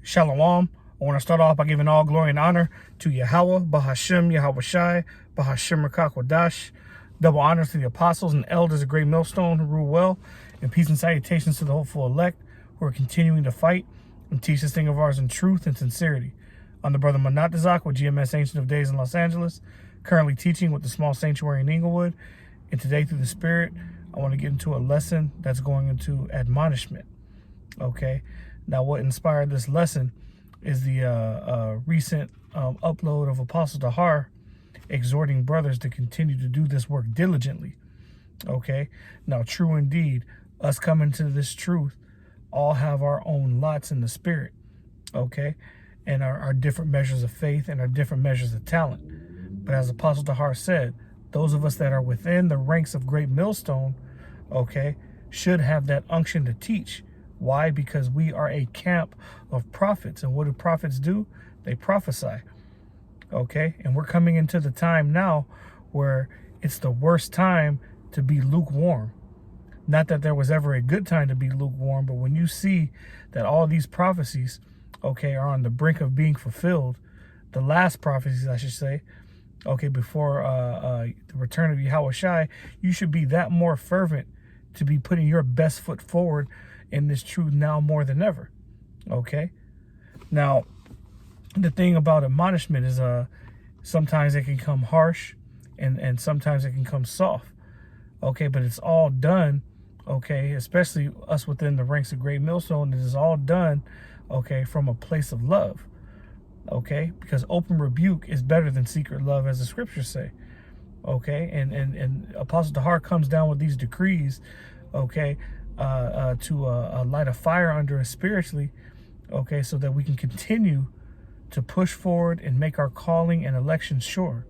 Shalom. I want to start off by giving all glory and honor to Yahweh, Bahashem, Yahweh Shai, Bahashem Rakakwadash. Double honors to the apostles and elders of Great Millstone who rule well, and peace and salutations to the hopeful elect who are continuing to fight and teach this thing of ours in truth and sincerity. I'm the brother Not Dispise with GMS Ancient of Days in Los Angeles, currently teaching with the small sanctuary in Inglewood. And today, through the Spirit, I want to get into a lesson that's going into admonishment. Okay, now what inspired this lesson is the recent upload of Apostle Dahar exhorting brothers to continue to do this work diligently. Okay, now true indeed, us coming to this truth all have our own lots in the Spirit. Okay, and our different measures of faith and our different measures of talent. But as Apostle Dahar said, those of us that are within the ranks of Great Millstone, okay, should have that unction to teach. Why? Because we are a camp of prophets. And what do prophets do? They prophesy. Okay? And we're coming into the time now where it's the worst time to be lukewarm. Not that there was ever a good time to be lukewarm, but when you see that all these prophecies, okay, are on the brink of being fulfilled, the last prophecies, I should say, okay, before the return of Yahweh Shai, you should be that more fervent to be putting your best foot forward in this truth now more than ever. Okay, now the thing about admonishment is sometimes it can come harsh and sometimes it can come soft. Okay, but it's all done, okay, especially us within the ranks of Great Millstone, it is all done, okay, from a place of love. Okay, because open rebuke is better than secret love, as the scriptures say. Okay, and Apostle Dahar comes down with these decrees, okay, to light a fire under us spiritually, okay, so that we can continue to push forward and make our calling and election sure.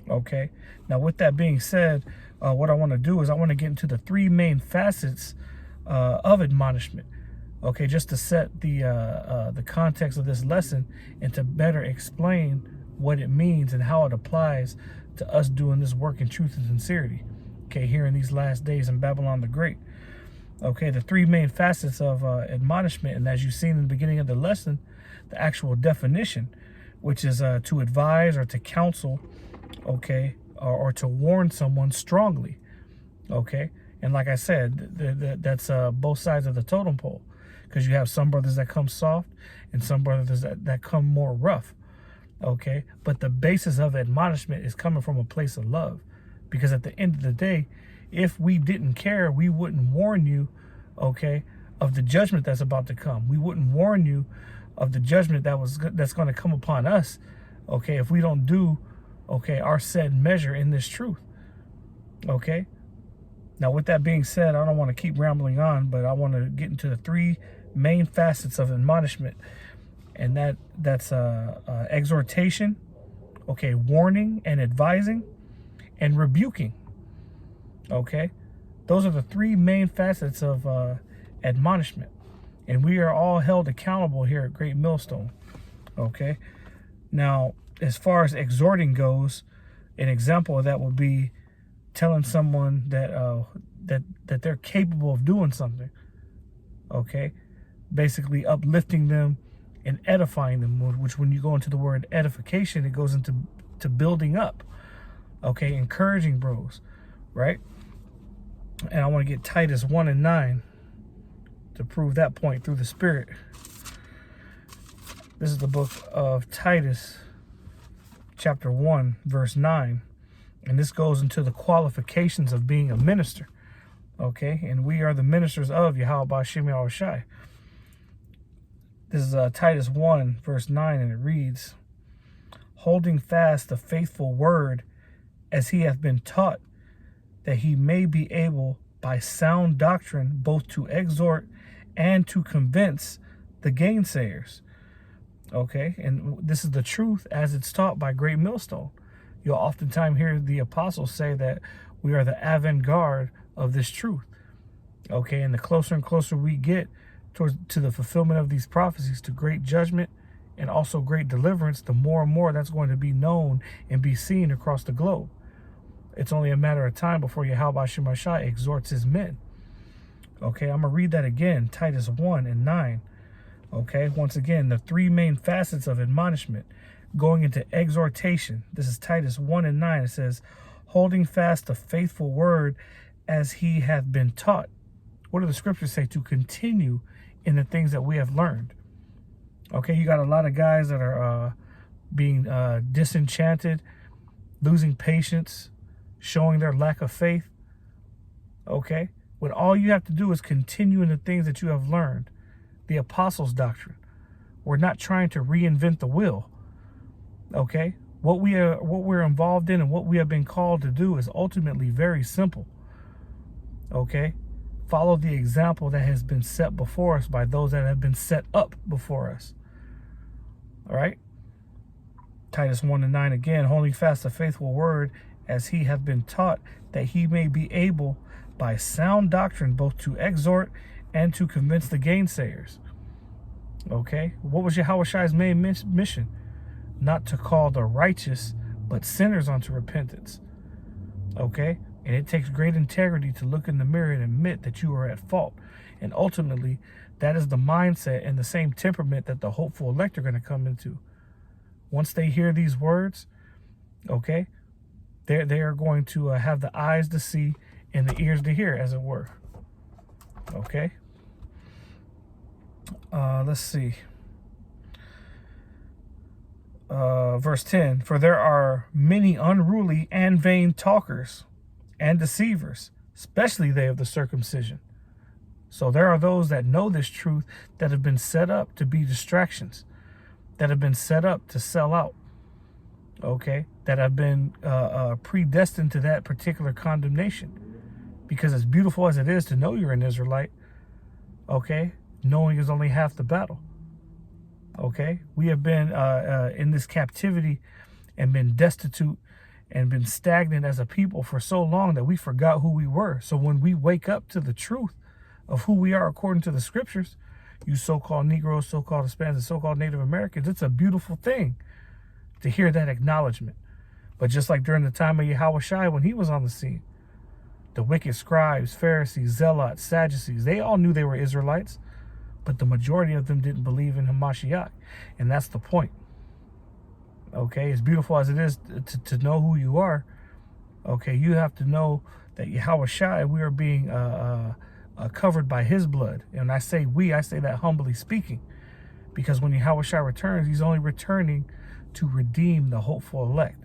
Okay, now with that being said, what I want to do is I want to get into the three main facets of admonishment. Okay, just to set the context of this lesson and to better explain what it means and how it applies to us doing this work in truth and sincerity. Okay, here in these last days in Babylon the Great. Okay, the three main facets of admonishment, and as you've seen in the beginning of the lesson, the actual definition, which is to advise or to counsel, okay, or to warn someone strongly. Okay, and like I said, that's both sides of the totem pole, because you have some brothers that come soft and some brothers that come more rough. Okay, but the basis of admonishment is coming from a place of love, because at the end of the day, if we didn't care, we wouldn't warn you, okay, of the judgment that's about to come. We wouldn't warn you of the judgment that's going to come upon us, okay, if we don't do, okay, our said measure in this truth. Okay, now with that being said, I don't want to keep rambling on, but I want to get into the three main facets of admonishment, and that's exhortation, okay, warning and advising, and rebuking. Okay, those are the three main facets of admonishment, and we are all held accountable here at Great Millstone. Okay, now as far as exhorting goes, an example of that would be telling someone that that they're capable of doing something. Okay, basically uplifting them and edifying them, which when you go into the word edification, it goes into building up. Okay, encouraging bros, right? And I want to get Titus 1 and 9 to prove that point through the Spirit. This is the book of Titus, chapter 1, verse 9. And this goes into the qualifications of being a minister. Okay, and we are the ministers of Yahweh Bahashem Yahweh Shai. This is Titus 1, verse 9, and it reads, holding fast the faithful word as he hath been taught, that he may be able by sound doctrine both to exhort and to convince the gainsayers. Okay, and this is the truth as it's taught by Great Millstone. You'll oftentimes hear the apostles say that we are the avant-garde of this truth. Okay, and the closer and closer we get to the fulfillment of these prophecies, to great judgment and also great deliverance, the more and more that's going to be known and be seen across the globe. It's only a matter of time before Yahweh Shai exhorts his men. Okay, I'm going to read that again, Titus 1 and 9. Okay, once again, the three main facets of admonishment, going into exhortation. This is Titus 1:9. It says, holding fast the faithful word as he hath been taught. What do the scriptures say? To continue in the things that we have learned. Okay, you got a lot of guys that are being disenchanted, losing patience, showing their lack of faith. Okay, when all you have to do is continue in the things that you have learned. The apostles' doctrine. We're not trying to reinvent the wheel. Okay, what we're involved in and what we have been called to do is ultimately very simple. Okay, follow the example that has been set before us by those that have been set up before us. All right, Titus 1:9 again, holding fast the faithful word as he hath been taught, that he may be able by sound doctrine both to exhort and to convince the gainsayers. Okay, what was Yahushai's main mission? Not to call the righteous, but sinners unto repentance. Okay, and it takes great integrity to look in the mirror and admit that you are at fault. And ultimately, that is the mindset and the same temperament that the hopeful elect are going to come into. Once they hear these words, okay, they are going to have the eyes to see and the ears to hear, as it were. Okay. Let's see. Verse 10, for there are many unruly and vain talkers and deceivers, especially they of the circumcision. So there are those that know this truth that have been set up to be distractions, that have been set up to sell out. Okay, that have been predestined to that particular condemnation. Because as beautiful as it is to know you're an Israelite, okay, knowing is only half the battle. Okay, we have been in this captivity and been destitute and been stagnant as a people for so long that we forgot who we were. So when we wake up to the truth of who we are according to the scriptures, you so-called Negroes, so-called Hispanics, and so-called Native Americans, it's a beautiful thing to hear that acknowledgement. But just like during the time of Yahushua when he was on the scene, the wicked scribes, Pharisees, zealots, Sadducees, they all knew they were Israelites, but the majority of them didn't believe in Hamashiach. And that's the point. Okay, as beautiful as it is to know who you are, okay, you have to know that Yahushua, we are being covered by his blood. And I say we, I say that humbly speaking, because when Yahushua returns, he's only returning to redeem the hopeful elect.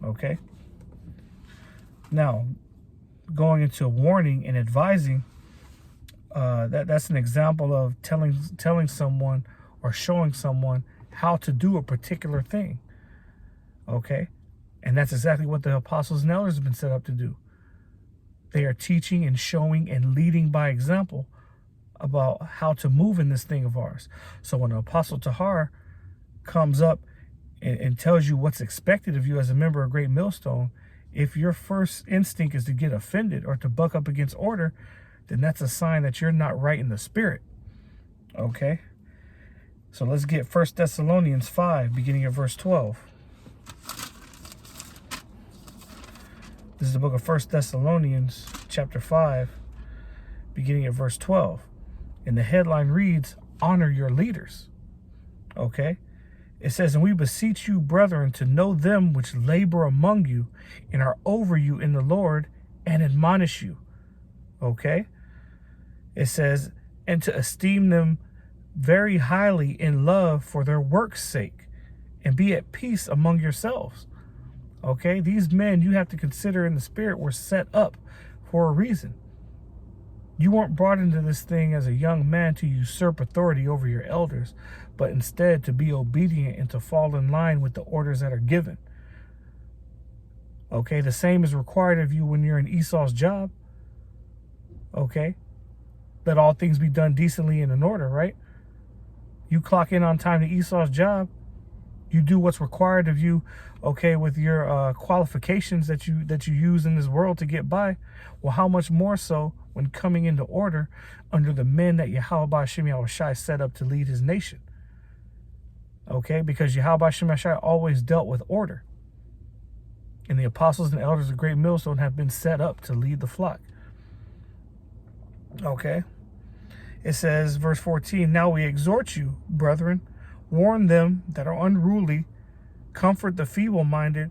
Okay, now going into warning and advising, that's an example of telling someone or showing someone how to do a particular thing. Okay, and that's exactly what the apostles and elders have been set up to do. They are teaching and showing and leading by example about how to move in this thing of ours. So when the Apostle Tahar comes up and tells you what's expected of you as a member of Great Millstone, if your first instinct is to get offended or to buck up against order, then that's a sign that you're not right in the spirit. Okay? So let's get 1 Thessalonians 5, beginning at verse 12. This is the book of 1 Thessalonians, chapter 5, beginning at verse 12. And the headline reads, honor your leaders. Okay? It says, and we beseech you, brethren, to know them which labor among you and are over you in the Lord and admonish you. Okay? It says, and to esteem them very highly in love for their work's sake, and be at peace among yourselves. Okay? These men you have to consider in the spirit were set up for a reason. You weren't brought into this thing as a young man to usurp authority over your elders, but instead to be obedient and to fall in line with the orders that are given. Okay, the same is required of you when you're in Esau's job. Okay, let all things be done decently and in order, right? You clock in on time to Esau's job. You do what's required of you, okay, with your qualifications that you use in this world to get by. Well, how much more so when coming into order under the men that Yahweh Shem Yahushai set up to lead his nation. Okay, because Yahweh Shem Yahushai always dealt with order. And the apostles and elders of Great Millstone have been set up to lead the flock. Okay. It says, verse 14, now we exhort you, brethren, warn them that are unruly, comfort the feeble-minded,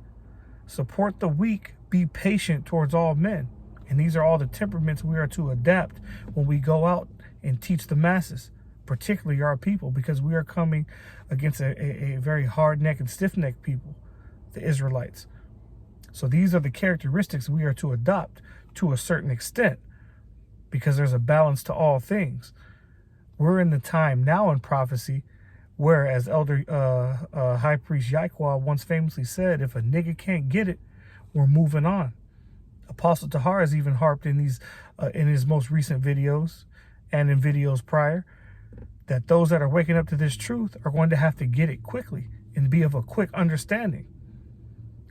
support the weak, be patient towards all men. And these are all the temperaments we are to adapt when we go out and teach the masses, particularly our people, because we are coming against a very hard-necked and stiff-necked people, the Israelites. So these are the characteristics we are to adopt to a certain extent, because there's a balance to all things. We're in the time now in prophecy where, as Elder High Priest Yahweh once famously said, if a nigga can't get it, we're moving on. Apostle Tahar has even harped in his most recent videos and in videos prior that those that are waking up to this truth are going to have to get it quickly and be of a quick understanding.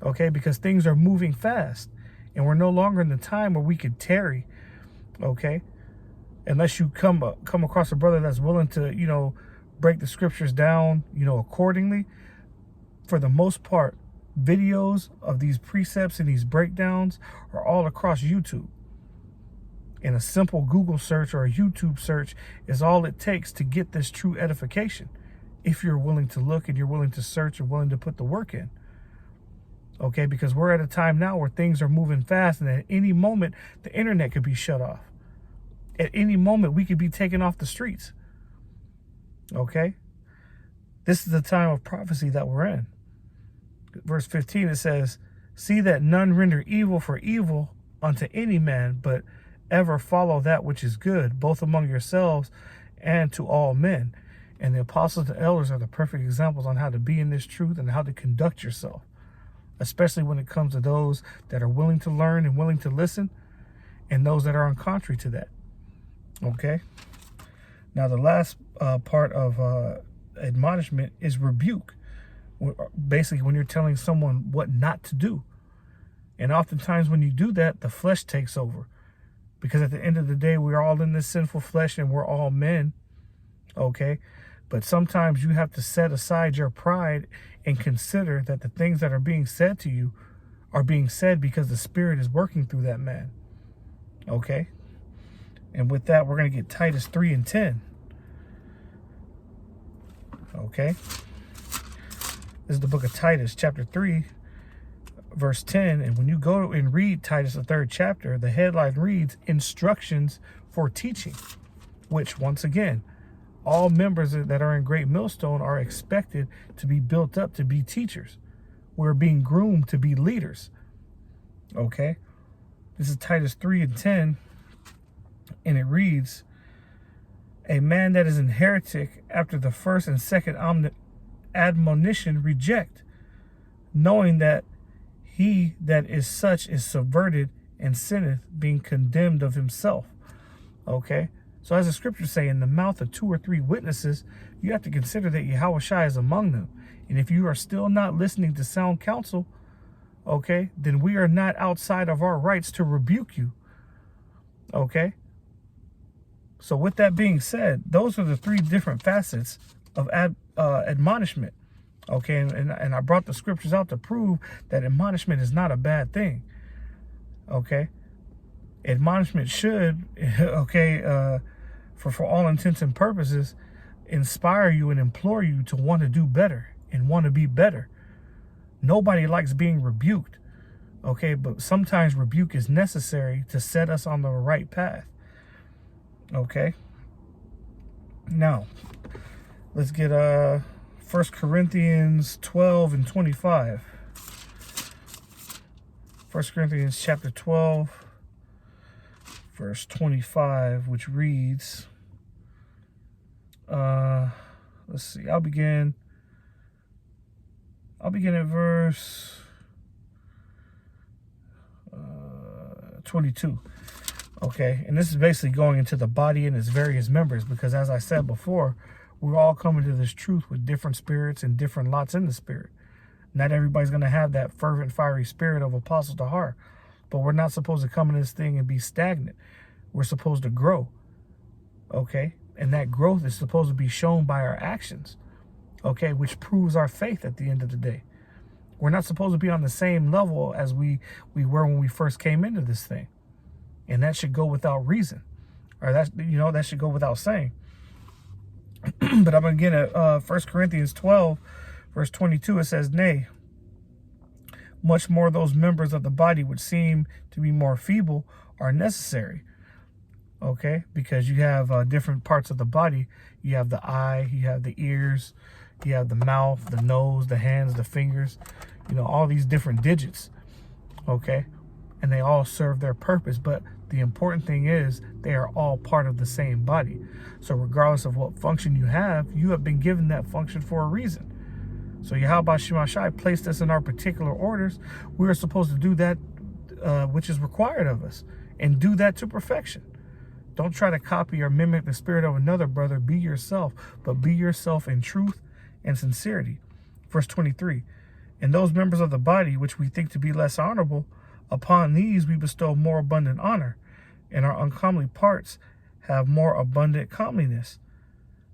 Okay, because things are moving fast and we're no longer in the time where we could tarry. Okay, unless you come across a brother that's willing to, break the scriptures down, accordingly. For the most part, videos of these precepts and these breakdowns are all across YouTube. And a simple Google search or a YouTube search is all it takes to get this true edification, if you're willing to look and you're willing to search and willing to put the work in. Okay, because we're at a time now where things are moving fast, and at any moment the internet could be shut off. At any moment we could be taken off the streets. Okay, this is the time of prophecy that we're in. Verse 15, it says, see that none render evil for evil unto any man, but ever follow that which is good, both among yourselves and to all men. And the apostles and elders are the perfect examples on how to be in this truth and how to conduct yourself, especially when it comes to those that are willing to learn and willing to listen, and those that are on contrary to that. Okay, now the last part of admonishment is rebuke. Basically, when you're telling someone what not to do. And oftentimes when you do that, the flesh takes over. Because at the end of the day, we're all in this sinful flesh and we're all men. Okay? But sometimes you have to set aside your pride and consider that the things that are being said to you are being said because the Spirit is working through that man. Okay? And with that, we're going to get Titus 3 and 10. Okay? This is the book of Titus, chapter 3, verse 10. And when you go and read Titus, the 3rd chapter, the headline reads, Instructions for Teaching, which, once again, all members that are in Great Millstone are expected to be built up to be teachers. We're being groomed to be leaders. Okay? This is Titus 3 and 10, and it reads, a man that is an heretic after the first and second admonition reject, knowing that he that is such is subverted and sinneth, being condemned of himself. Okay, so as the scriptures say, in the mouth of 2 or 3 witnesses, you have to consider that Yahushua is among them. And if you are still not listening to sound counsel, okay, then we are not outside of our rights to rebuke you. Okay, so with that being said, those are the 3 different facets of admonishment. Okay, and I brought the scriptures out to prove that admonishment is not a bad thing. Okay, admonishment should, okay, for all intents and purposes, inspire you and implore you to want to do better and want to be better. Nobody likes being rebuked. Okay, but sometimes rebuke is necessary to set us on the right path. Okay, now let's get 1 Corinthians 12 and 25. 1 Corinthians chapter 12, verse 25, which reads, let's see, I'll begin at verse 22. Okay, and this is basically going into the body and its various members, because as I said before, we're all coming to this truth with different spirits and different lots in the spirit. Not everybody's going to have that fervent, fiery spirit of Apostle Tahar, but we're not supposed to come in this thing and be stagnant. We're supposed to grow, okay? And that growth is supposed to be shown by our actions, okay, which proves our faith at the end of the day. We're not supposed to be on the same level as we were when we first came into this thing. And that should go without reason. or that, that should go without saying. But I'm again at 1 Corinthians 12, verse 22. It says, nay, much more those members of the body which seem to be more feeble are necessary. Okay, because you have different parts of the body. You have the eye, you have the ears, you have the mouth, the nose, the hands, the fingers, all these different digits. Okay, and they all serve their purpose. But the important thing is they are all part of the same body. So regardless of what function you have been given that function for a reason. So Yahweh Shemashai placed us in our particular orders. We are supposed to do that which is required of us, and do that to perfection. Don't try to copy or mimic the spirit of another brother. Be yourself, but be yourself in truth and sincerity. Verse 23, and those members of the body which we think to be less honorable, upon these we bestow more abundant honor, and our uncomely parts have more abundant comeliness.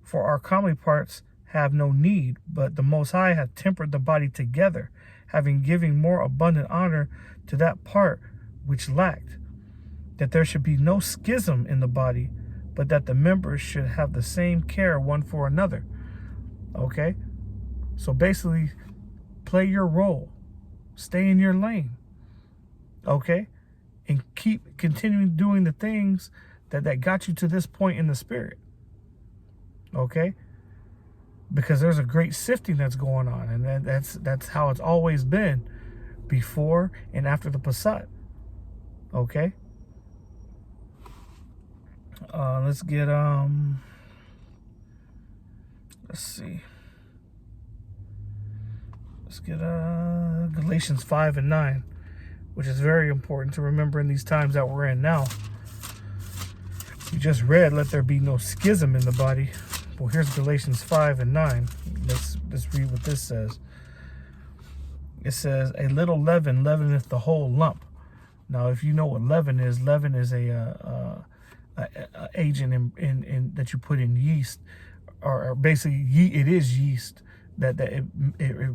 For our comely parts have no need, but the Most High hath tempered the body together, having given more abundant honor to that part which lacked, that there should be no schism in the body, but that the members should have the same care one for another. Okay? So basically, play your role. Stay in your lane. Okay? And keep continuing doing the things that got you to this point in the spirit. Okay? Because there's a great sifting that's going on, and that's how it's always been, before and after the Passat. Okay? Let's get let's see. Let's get Galatians 5 and 9, which is very important to remember in these times that we're in now. You just read, let there be no schism in the body. Well, here's Galatians 5 and 9. Let's read what this says. It says, a little leaven leaveneth the whole lump. Now, if you know what leaven is a agent in that you put in yeast, or basically it is yeast that it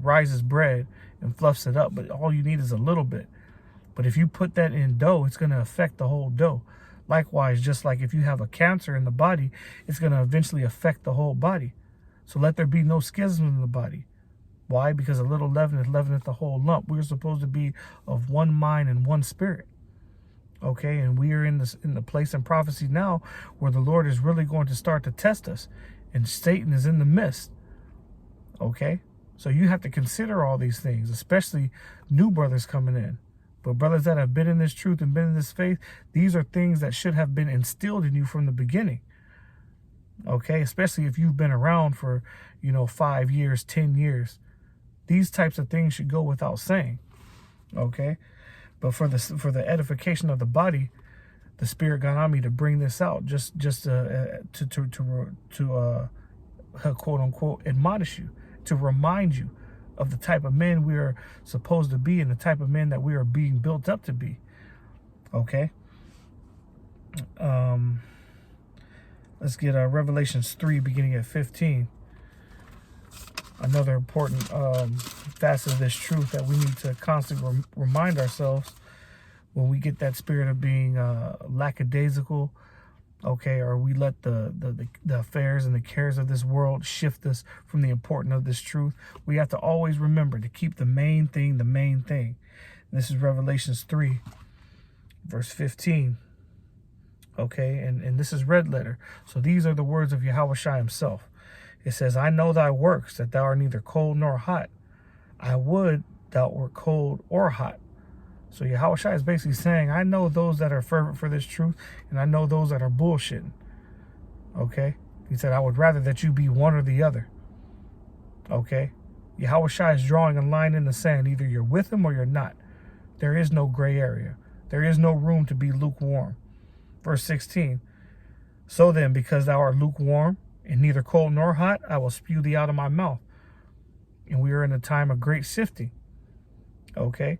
rises bread and fluffs it up, but all you need is a little bit. But if you put that in dough, it's going to affect the whole dough. Likewise, just like if you have a cancer in the body, it's going to eventually affect the whole body. So let there be no schism in the body. Why? Because a little leaven leaveneth the whole lump. We're supposed to be of one mind and one spirit. Okay, and we are in the place in prophecy now where the Lord is really going to start to test us, and Satan is in the midst. Okay, so you have to consider all these things, especially new brothers coming in. But brothers that have been in this truth and been in this faith, these are things that should have been instilled in you from the beginning. Okay, especially if you've been around for 5 years, 10 years. These types of things should go without saying. Okay. But for the edification of the body, the Spirit got on me to bring this out, just to quote unquote admonish you, to remind you of the type of men we are supposed to be and the type of men that we are being built up to be. Okay. Let's get Revelations 3, beginning at 15. Another important facet of this truth that we need to constantly remind ourselves when we get that spirit of being lackadaisical, okay, or we let the affairs and the cares of this world shift us from the importance of this truth. We have to always remember to keep the main thing the main thing. And this is Revelations 3, verse 15. Okay, and this is red letter. So these are the words of Yahweh Shai himself. It says, I know thy works, that thou art neither cold nor hot. I would thou wert cold or hot. So Yahweh Shai is basically saying, I know those that are fervent for this truth, and I know those that are bullshitting. Okay? He said, I would rather that you be one or the other. Okay? Yahweh Shai is drawing a line in the sand. Either you're with him or you're not. There is no gray area. There is no room to be lukewarm. Verse 16. So then, because thou art lukewarm, and neither cold nor hot, I will spew thee out of my mouth. And we are in a time of great sifting. Okay?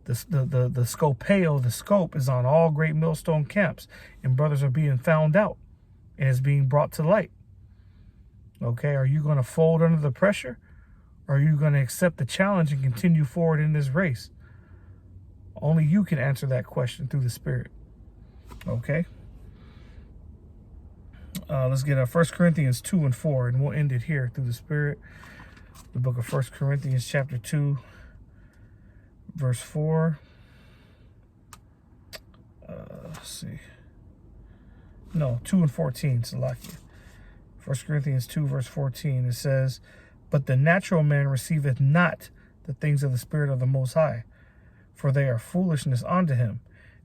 The scopeo, the scope is on all great millstone camps. And brothers are being found out. And it's being brought to light. Okay? Are you going to fold under the pressure? Or are you going to accept the challenge and continue forward in this race? Only you can answer that question through the Spirit. Okay? Let's get 1 Corinthians 2 and 4, and we'll end it here through the Spirit. The book of 1 Corinthians chapter 2, verse 4. Let's see. No, 2 and 14, Salakia. 1 Corinthians 2, verse 14, it says, "But the natural man receiveth not the things of the Spirit of the Most High, for they are foolishness unto him.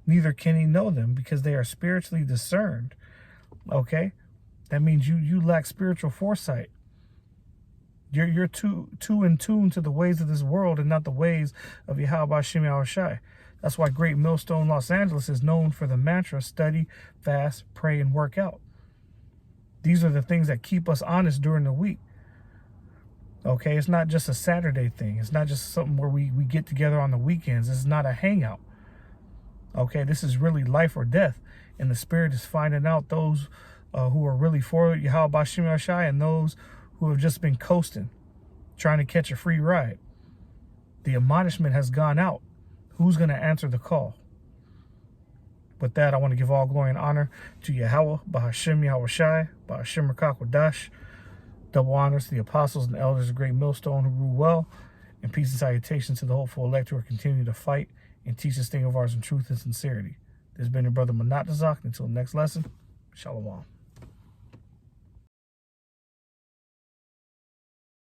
Neither can he know them, because they are spiritually discerned." Okay? That means you lack spiritual foresight. You're too in tune to the ways of this world and not the ways of Yahweh Hashem Yahushai. That's why Great Millstone Los Angeles is known for the mantra, study, fast, pray, and work out. These are the things that keep us honest during the week. Okay, it's not just a Saturday thing. It's not just something where we get together on the weekends. It's not a hangout. Okay, this is really life or death. And the Spirit is finding out those who are really for Yahweh Hashem Yahushai and those who have just been coasting, trying to catch a free ride. The admonishment has gone out. Who's going to answer the call? With that, I want to give all glory and honor to Yahweh, Bahashem Yahushai, Bahashem Rakakwadash. Double honors to the apostles and elders of Great Millstone who rule well. And peace and salutations to the hopeful elect who are continuing to fight and teach this thing of ours in truth and sincerity. This has been your brother Not Dispise. Until the next lesson, Shalom.